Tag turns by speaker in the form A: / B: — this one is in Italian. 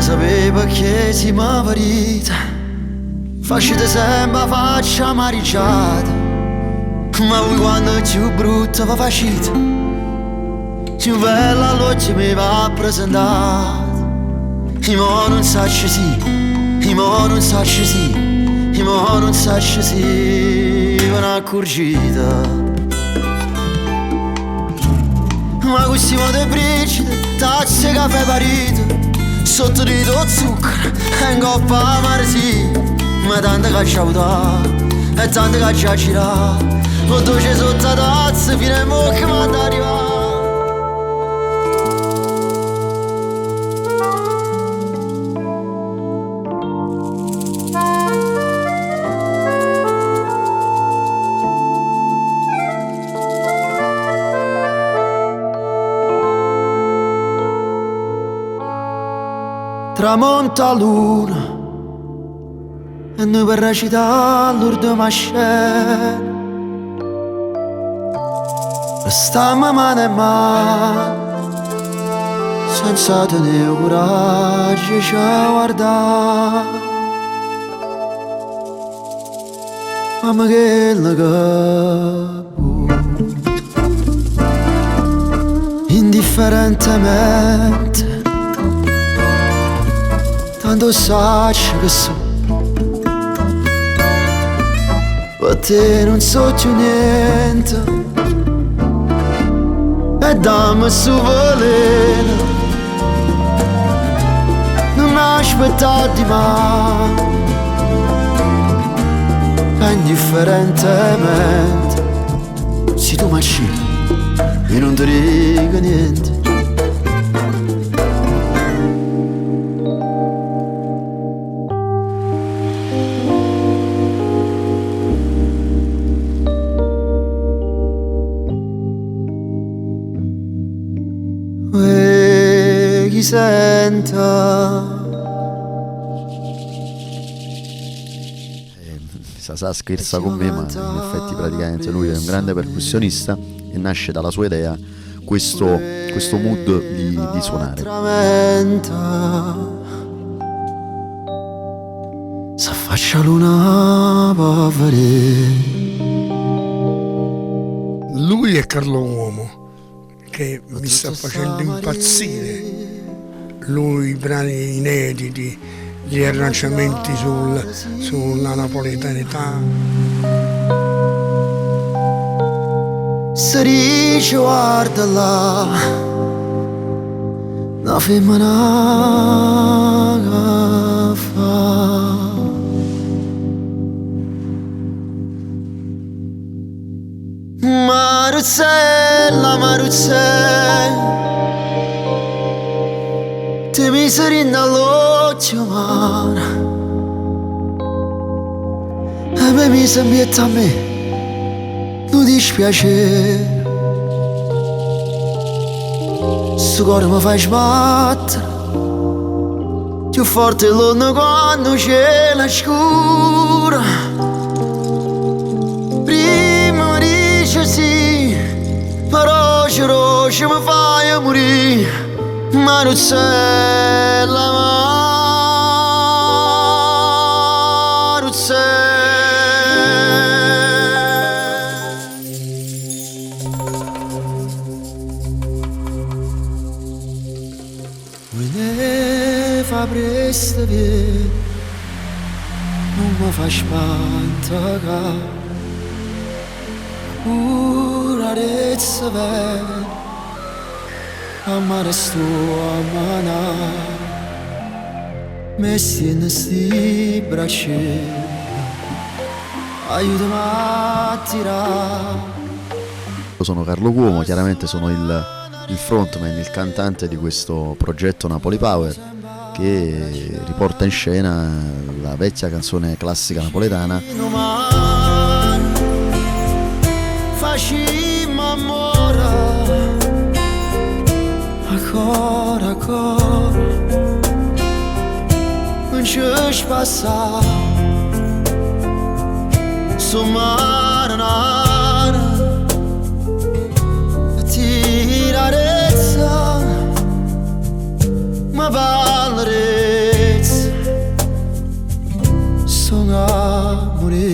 A: sapeva che si m'ha parita, facete sempre faccia amaricciata, ma voi quando è più brutta va facita, più bella l'oggi mi va presentata. I mo non sacci sì, i mo non sacci sì, i mo non sacci sì, una accorgita. Ma questi modo è brigide, tazze e caffè parito, sotto di tuo zucchero e in coppa amare sì. Ma tante che ci ha avuto e tante che ci ha girato, lo dolce sotto la tazza fino a mo' che mi ha arrivato. Tramonta luna e noi per recitare l'ultima scena restammo mano in mano senza tenere coraggio ci guardare. Mamma che la capo indifferentemente, tanto sacci che so, per te non so più niente, e dammi su veleno, non aspettare di mai, indifferentemente, se tu marci e non ti dico niente. Chi senta Sasà scherza con me, ma in effetti praticamente lui è un grande percussionista e nasce dalla sua idea questo mood di suonare. S'affaccia luna povere.
B: Lui è Carlo Uomo, che mi sta facendo impazzire. Lui, i brani inediti, gli arrangiamenti sulla napoletanità.
A: Se dice guarda là, la femmina che fa. Maruzzella, Maruzzella, ti miseri nell'occhio mare e me mi sembietta a me, non dispiacere. Sto cuore mi fa sbattere più forte l'onda quando c'è la scura. Prima dice sì, però ci mi fai morire. Maruzzella, Maruzzella. Me ne fa presto via, non mi fa spantare, pura rezza vera. Amare sto amana, messi in sti braccia, aiutami a tirare.
C: Io sono Carlo Cuomo, chiaramente sono il frontman, il cantante di questo progetto Napoli Power, che riporta in scena la vecchia canzone classica napoletana.
A: Ancora, non ci passa, su marinara, tirarezza, ma parlerei. morire.